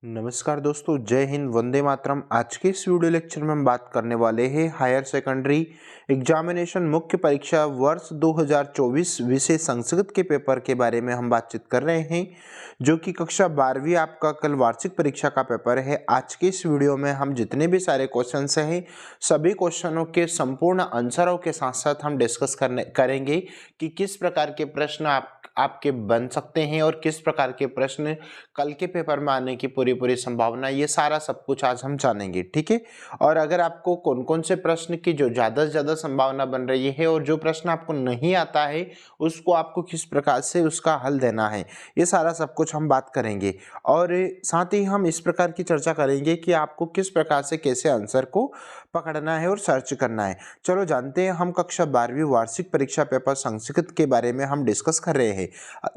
नमस्कार दोस्तों, जय हिंद, वंदे मातरम। आज के इस वीडियो लेक्चर में हम बात करने वाले हैं हायर सेकेंडरी एग्जामिनेशन मुख्य परीक्षा वर्ष 2024 विषय संस्कृत के पेपर के बारे में हम बातचीत कर रहे हैं, जो कि कक्षा 12वीं आपका कल वार्षिक परीक्षा का पेपर है। आज के इस वीडियो में हम जितने भी सारे क्वेश्चंस हैं सभी क्वेश्चनों के संपूर्ण आंसरों के साथ साथ हम डिस्कस करेंगे कि किस प्रकार के प्रश्न आपके बन सकते हैं और किस प्रकार के प्रश्न कल के पेपर में आने की पूरी संभावना, ये सारा सब कुछ आज हम जानेंगे। ठीक है। और अगर आपको कौन कौन से प्रश्न की जो ज़्यादा से ज़्यादा संभावना बन रही है और जो प्रश्न आपको नहीं आता है उसको आपको किस प्रकार से उसका हल देना है, ये सारा सब कुछ हम बात करेंगे। और साथ ही हम इस प्रकार की चर्चा करेंगे कि आपको किस प्रकार से कैसे आंसर को पकड़ना है और सर्च करना है। चलो जानते हैं, हम कक्षा 12वीं वार्षिक परीक्षा पेपर संस्कृत के बारे में हम डिस्कस कर रहे हैं।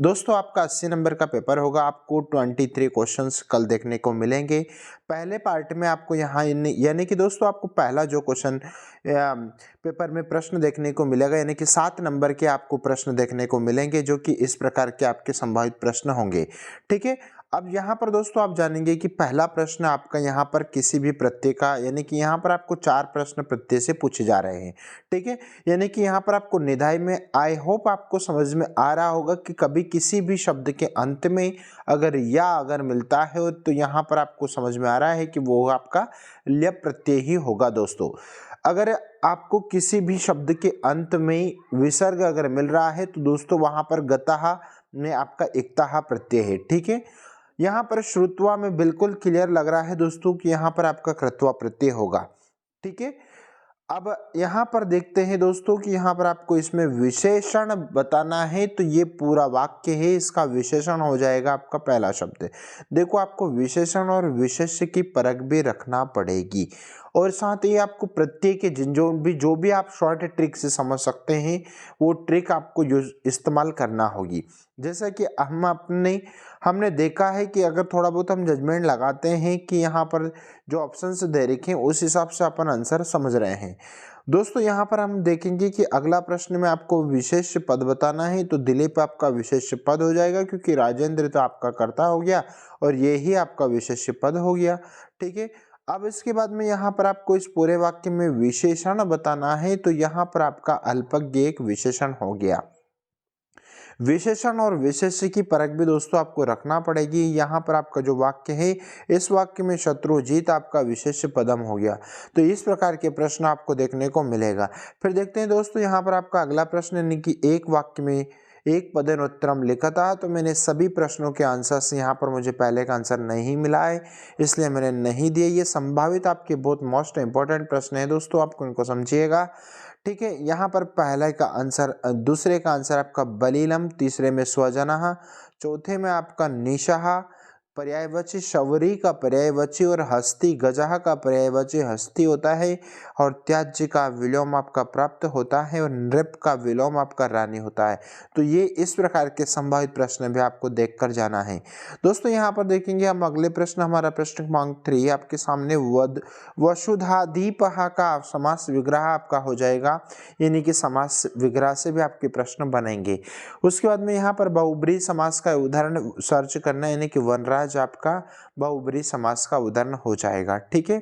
दोस्तों, आपका 80 नंबर का पेपर होगा। आपको 23 क्वेश्चंस कल देखने को मिलेंगे। पहले पार्ट में आपको यहाँ यानी कि दोस्तों आपको पहला जो क्वेश्चन पेपर में प्रश्न देखने को मिलेगा, यानी कि 7 नंबर के आपको प्रश्न देखने को मिलेंगे, जो कि इस प्रकार के आपके संभावित प्रश्न होंगे। ठीक है। अब यहाँ पर दोस्तों आप जानेंगे कि पहला प्रश्न आपका यहाँ पर किसी भी प्रत्यय का, यानी कि यहाँ पर आपको 4 प्रश्न प्रत्यय से पूछे जा रहे हैं। ठीक है। यानी कि यहाँ पर आपको निधाई में आई होप आपको समझ में आ रहा होगा कि कभी किसी भी शब्द के अंत में अगर मिलता है तो यहाँ पर आपको समझ में आ रहा है कि वो आपका ल्यप प्रत्यय ही होगा। दोस्तों, अगर आपको किसी भी शब्द के अंत में विसर्ग अगर मिल रहा है तो दोस्तों वहां पर गतः में आपका इक्तः प्रत्यय है। ठीक है। यहाँ पर श्रुत्वा में बिल्कुल क्लियर लग रहा है दोस्तों कि यहाँ पर आपका कृत्वा प्रत्यय होगा। ठीक है। अब यहाँ पर देखते हैं दोस्तों कि यहाँ पर आपको इसमें विशेषण बताना है, तो ये पूरा वाक्य है, इसका विशेषण हो जाएगा आपका पहला शब्द। देखो, आपको विशेषण और विशेष्य की परख भी रखना पड़ेगी, और साथ ही आपको प्रत्यय के जो भी आप शॉर्ट ट्रिक से समझ सकते हैं वो ट्रिक आपको इस्तेमाल करना होगी। जैसा कि हमने देखा है कि अगर थोड़ा बहुत हम जजमेंट लगाते हैं कि यहाँ पर जो ऑप्शंस दे रखे हैं उस हिसाब से अपन आंसर समझ रहे हैं। दोस्तों, यहाँ पर हम देखेंगे कि अगला प्रश्न में आपको विशेष पद बताना है, तो दिलीप आपका विशेष पद हो जाएगा, क्योंकि राजेंद्र तो आपका कर्ता हो गया और ये ही आपका विशेष पद हो गया। ठीक है। अब इसके बाद में यहाँ पर आपको इस पूरे वाक्य में विशेषण बताना है, तो यहाँ पर आपका अल्पज्ञ एक विशेषण हो गया। विशेषण और विशेष्य की परख भी दोस्तों आपको रखना पड़ेगी। यहाँ पर आपका जो वाक्य है, इस वाक्य में शत्रुजीत आपका विशेष्य पदम हो गया, तो इस प्रकार के प्रश्न आपको देखने को मिलेगा। फिर देखते हैं दोस्तों, यहाँ पर आपका अगला प्रश्न, यानी कि एक वाक्य में एक पदेन उत्तरम लिखा था, तो मैंने सभी प्रश्नों के आंसर्स यहाँ पर मुझे पहले का आंसर नहीं मिला है, इसलिए मैंने नहीं दिए। ये संभावित आपके बहुत मोस्ट इंपॉर्टेंट प्रश्न है दोस्तों, आपको इनको समझिएगा। ठीक है। यहाँ पर पहले का आंसर, दूसरे का आंसर आपका बलीलम, तीसरे में स्वजनः, चौथे में आपका निशः, पर्यायवाची शबरी का पर्यायवाची और हस्ती गजह का पर्यायवाची हस्ती होता है, और त्याज्य का विलोम आपका प्राप्त होता है, और नृप का विलोम आपका रानी होता है। तो ये इस प्रकार के संभावित प्रश्न भी आपको देखकर जाना है। दोस्तों, यहाँ पर देखेंगे हम अगले प्रश्न, हमारा प्रश्न क्रमांक 3 आपके सामने वसुधादीपः का समास विग्रह आपका हो जाएगा, यानी कि समास विग्रह से भी आपके प्रश्न बनेंगे। उसके बाद में यहाँ पर बहुब्रीहि समास का उदाहरण सर्च करना, यानी कि वनराज आपका बहुब्रीहि समास का उदाहरण हो जाएगा। ठीक है।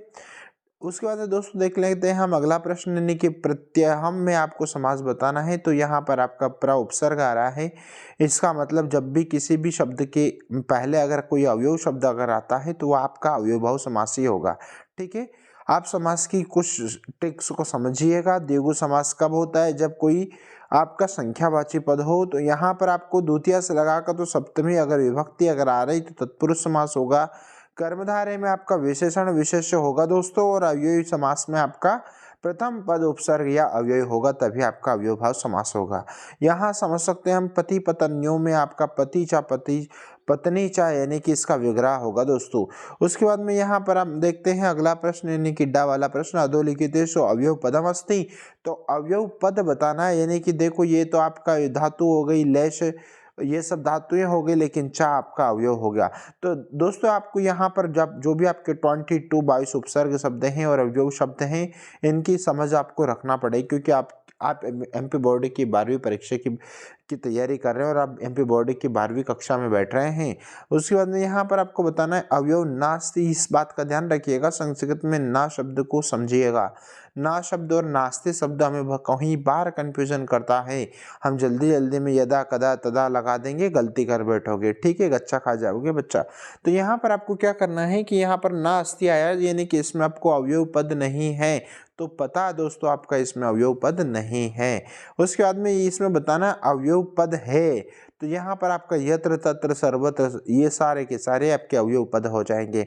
उसके बाद दोस्तों देख लेते हैं हम अगला प्रश्न, यानी कि प्रत्ययम में आपको समास बताना है, तो यहाँ पर आपका प्र उपसर्ग आ रहा है। इसका मतलब जब भी किसी भी शब्द के पहले अगर कोई अवयव शब्द अगर आता है तो वो आपका अव्ययभाव समास ही होगा। ठीक है। आप समास की कुछ ट्रिक्स को समझिएगा। द्विगु समास कब होता है? जब कोई आपका संख्यावाची पद हो, तो यहाँ पर आपको द्वितीय से लगाकर तो सप्तमी अगर विभक्ति अगर आ रही तो तत्पुरुष समास होगा। कर्मधारय में आपका विशेषण विशेष्य होगा दोस्तों, और अव्ययी समास में आपका प्रथम पद उपसर्ग या अव्यय होगा, तभी आपका अव्ययभाव समास होगा। यहाँ समझ सकते हैं हम पति पत्नियों में आपका पति चा पति पत्नी चा, यानी कि इसका विग्रह होगा दोस्तों। उसके बाद में यहाँ पर हम देखते हैं अगला प्रश्न, यानी कि डा वाला प्रश्न, अधोलिखितेषु अवयव पदम अस्ति, तो अवयव पद बताना है। यानी कि देखो, ये तो आपका धातु हो गई, लेश, ये सब धातुएं हो गई, लेकिन चा आपका अवयव हो गया। तो दोस्तों, आपको यहाँ पर जब जो भी आपके 22 उपसर्ग शब्द हैं और अवयव शब्द हैं, इनकी समझ आपको रखना पड़ेगी, क्योंकि आप एमपी बोर्ड की 12वीं परीक्षा की तैयारी कर रहे हैं और आप एमपी बोर्ड की 12वीं कक्षा में बैठ रहे हैं। उसके बाद में यहाँ पर आपको बताना है अवयव नास्ति, इस बात का ध्यान रखिएगा, संस्कृत में ना शब्द को समझिएगा। ना शब्द और नास्ति शब्द हमें कहीं बार कंफ्यूजन करता है। हम जल्दी जल्दी में यदा कदा तदा लगा देंगे, गलती कर बैठोगे, ठीक है, गच्चा खा जाओगे बच्चा। तो यहाँ पर आपको क्या करना है कि यहाँ पर ना अस्ति आया, यानी कि इसमें आपको अवयव पद नहीं है, तो पता है दोस्तों आपका इसमें अवयव पद नहीं है। उसके बाद में इसमें बताना अवयव पद है, तो यहाँ पर आपका यत्र तत्र सर्वत्र ये सारे के सारे आपके अवयव पद हो जाएंगे।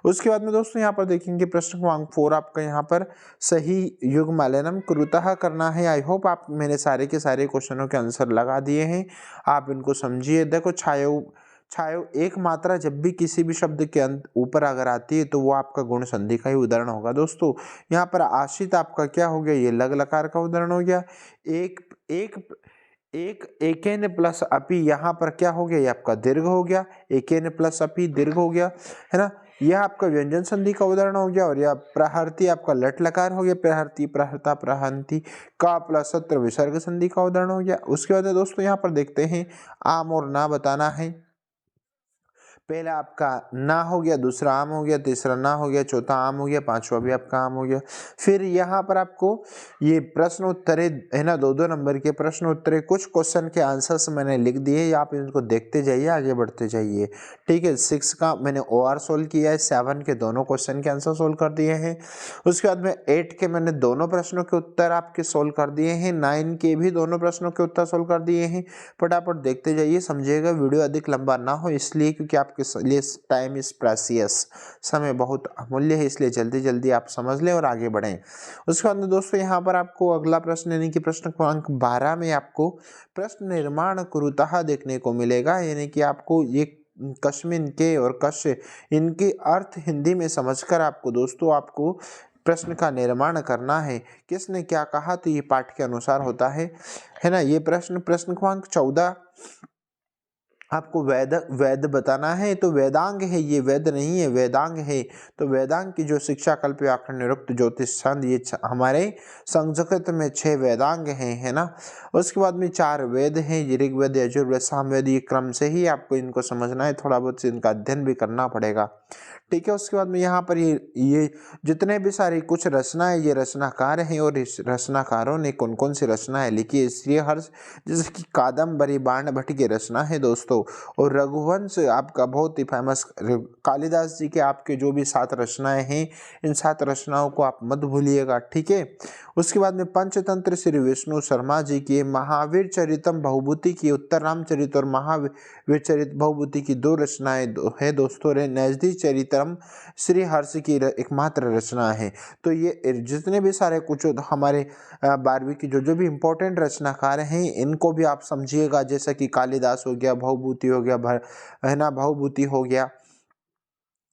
उसके बाद में दोस्तों यहाँ पर देखेंगे प्रश्न क्रमांक 4 आपका यहाँ पर सही युग्मालयनम कुरुतः करना है। आई होप आप मैंने सारे के सारे क्वेश्चनों के आंसर लगा दिए हैं, आप इनको समझिए। देखो छायो एक मात्रा जब भी किसी भी शब्द के अंत ऊपर अगर आती है तो वो आपका गुण संधि का ही उदाहरण होगा दोस्तों। यहाँ पर आश्रित आपका क्या हो गया, ये लग लकार का उदाहरण हो गया। एकेन प्लस अपि, यहाँ पर क्या हो गया, ये आपका दीर्घ हो गया। एकेन प्लस अपि दीर्घ हो गया, है ना। यह आपका व्यंजन संधि का उदाहरण हो गया। और यह प्रहर्ति आपका लट लकार हो गया, प्रहर्ति प्रहर्ता प्रहंती। का प्लस सत्र विसर्ग संधि का उदाहरण हो गया। उसके बाद दोस्तों यहाँ पर देखते हैं आम और ना बताना है। पहला आपका ना हो गया, दूसरा आम हो गया, तीसरा ना हो गया, चौथा आम हो गया, पांचवा भी आपका आम हो गया। फिर यहाँ पर आपको ये प्रश्न उत्तरे है ना, 2-2 नंबर के प्रश्न उत्तरे, कुछ क्वेश्चन के आंसर्स मैंने लिख दिए, आप इनको देखते जाइए, आगे बढ़ते जाइए, ठीक है। 6 का मैंने OR सोल्व किया है, 7 के दोनों क्वेश्चन के आंसर सोल्व कर दिए हैं। उसके बाद में 8 के मैंने दोनों प्रश्नों के उत्तर आपके सोल्व कर दिए हैं, 9 के भी दोनों प्रश्नों के उत्तर सोल्व कर दिए हैं। फटाफट देखते जाइए, समझिएगा, वीडियो अधिक लंबा ना हो इसलिए, क्योंकि आपके लिए टाइम इज प्रेसियस, समय बहुत अमूल्य है, इसलिए जल्दी जल्दी आप समझ लें और आगे बढ़ें। उसके बाद में दोस्तों यहाँ पर आपको अगला प्रश्न यानी कि प्रश्न क्रमांक 12 में आपको प्रश्न निर्माण कुरुतः देखने को मिलेगा, यानी कि आपको ये कस्मिन के और कस्य इनके अर्थ हिंदी में समझकर आपको दोस्तों आपको प्रश्न का निर्माण करना है। किसने क्या कहा, तो ये पाठ के अनुसार होता है ना। ये प्रश्न क्रमांक 14 आपको वेद बताना है, तो वेदांग है, ये वेद नहीं है, वेदांग है। तो वेदांग की जो शिक्षा, कल्प, व्याकरण, निरुक्त, ज्योतिष, छंद, ये हमारे संस्कृत में 6 वेदांग हैं, है ना। उसके बाद में 4 वेद हैं, ऋग्वेद, यजुर्वेद, सामवेद। ये क्रम से ही आपको इनको समझना है, थोड़ा बहुत इनका अध्ययन भी करना पड़ेगा, ठीक है। उसके बाद में यहाँ पर ये जितने भी सारी कुछ रचनाएं, ये रचनाकार हैं, और इस रचनाकारों ने कौन कौन सी रचनाएं लिखी है, श्रीहर्ष जैसे कि कादम्बरी, बाणभट्ट की रचना है दोस्तों। और रघुवंश आपका बहुत ही फेमस, कालिदास जी के आपके जो भी 7 रचनाएं हैं, इन 7 रचनाओं को आप मत भूलिएगा, ठीक है। उसके बाद में पंचतंत्र श्री विष्णु शर्मा जी की, महावीर चरितम बहुभूति की, उत्तर रामचरित और महावीर चरित बहुभूति की 2 रचनाएं है दोस्तों। नैजदी चरितम श्री हर्ष की एकमात्र रचना है। तो ये जितने भी सारे कुछ हमारे 12वीं की जो भी इम्पोर्टेंट रचनाकार हैं, इनको भी आप समझिएगा, जैसा कि कालिदास हो गया, बहुभूति हो गया, है ना, बहुभूति हो गया।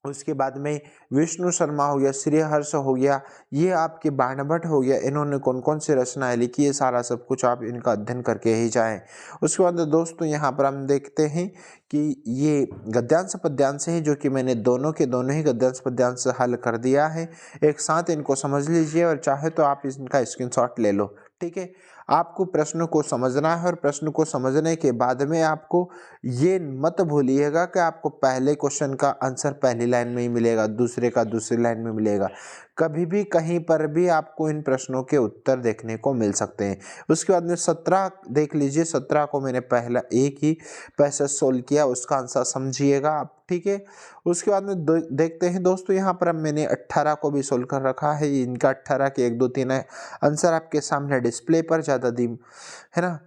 उसके बाद में विष्णु शर्मा हो गया, श्रीहर्ष हो गया, ये आपके बाणभट्ट हो गया, इन्होंने कौन कौन सी रचनाएं लिखी है, सारा सब कुछ आप इनका अध्ययन करके ही जाएं। उसके बाद दोस्तों यहाँ पर हम देखते हैं कि ये गद्यांश पद्यांश है, जो कि मैंने दोनों के दोनों ही गद्यांश पद्यांश हल कर दिया है। एक साथ इनको समझ लीजिए, और चाहे तो आप इनका स्क्रीनशॉट ले लो, ठीक है। आपको प्रश्न को समझना है, और प्रश्न को समझने के बाद में आपको ये मत भूलिएगा कि आपको पहले क्वेश्चन का आंसर पहली लाइन में ही मिलेगा, दूसरे का दूसरी लाइन में मिलेगा। कभी भी कहीं पर भी आपको इन प्रश्नों के उत्तर देखने को मिल सकते हैं। उसके बाद में 17 देख लीजिए, 17 को मैंने पहला एक ही पैसेज सोल्व किया, उसका आंसर समझिएगा आप, ठीक है। उसके बाद में देखते हैं दोस्तों, यहाँ पर अब मैंने 18 को भी सोल्व कर रखा है। इनका 18 के 1, 2, 3 आंसर आपके सामने डिस्प्ले पर ज़्यादा दी, है ना।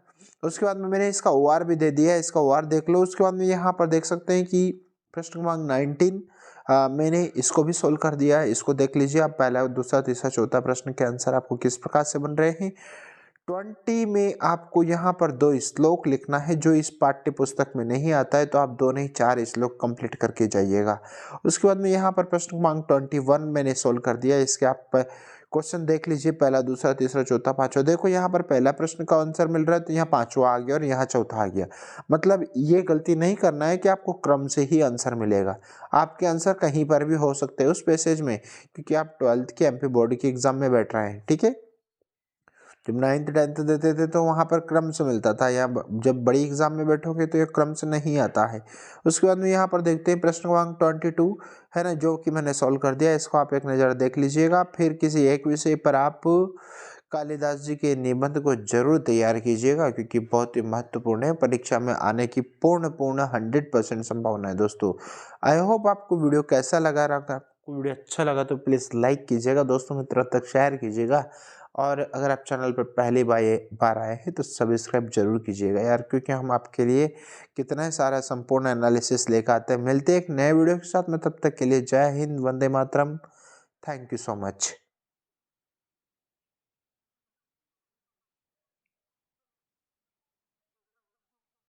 उसके बाद में मैंने इसका OR भी दे दिया है, इसका OR देख लो। उसके बाद में यहाँ पर देख सकते हैं कि प्रश्न क्रमांक 19 मैंने इसको भी सोल्व कर दिया है, इसको देख लीजिए आप। पहला, दूसरा, तीसरा, चौथा प्रश्न के आंसर आपको किस प्रकार से बन रहे हैं। 20 में आपको यहाँ पर 2 श्लोक लिखना है, जो इस पाठ्य पुस्तक में नहीं आता है, तो आप 2 नहीं 4 श्लोक कंप्लीट करके जाइएगा। उसके बाद में यहाँ पर प्रश्न क्रमांक 21 मैंने सोल्व कर दिया, इसके आप क्वेश्चन देख लीजिए, पहला, दूसरा, तीसरा, चौथा, पांचवा। देखो यहाँ पर पहला प्रश्न का आंसर मिल रहा है, तो यहाँ पांचवा आ गया और यहाँ चौथा आ गया। मतलब ये गलती नहीं करना है कि आपको क्रम से ही आंसर मिलेगा, आपके आंसर कहीं पर भी हो सकते हैं उस पैसेज में, क्योंकि आप 12th के MP बोर्ड के एग्जाम में बैठ रहे हैं, ठीक है। जब 9th 10th देते थे तो वहाँ पर क्रम से मिलता था, या जब बड़ी एग्जाम में बैठोगे तो ये क्रम से नहीं आता है। उसके बाद में यहाँ पर देखते हैं प्रश्न क्रमांक 22 है ना, जो कि मैंने सॉल्व कर दिया, इसको आप एक नज़र देख लीजिएगा। फिर किसी एक विषय पर आप कालिदास जी के निबंध को जरूर तैयार कीजिएगा, क्योंकि बहुत ही महत्वपूर्ण है, परीक्षा में आने की पूर्ण 100% संभावना है दोस्तों। आई होप आपको वीडियो कैसा लगा रहा, आपको वीडियो अच्छा लगा तो प्लीज़ लाइक कीजिएगा, दोस्तों मित्रों तक शेयर कीजिएगा, और अगर आप चैनल पर पहली बार आए हैं तो सब्सक्राइब जरूर कीजिएगा यार, क्योंकि हम आपके लिए कितना सारा संपूर्ण एनालिसिस लेकर आते हैं। मिलते हैं एक नए वीडियो के साथ में, तब तक के लिए जय Hind, Vande Mataram, thank you so much.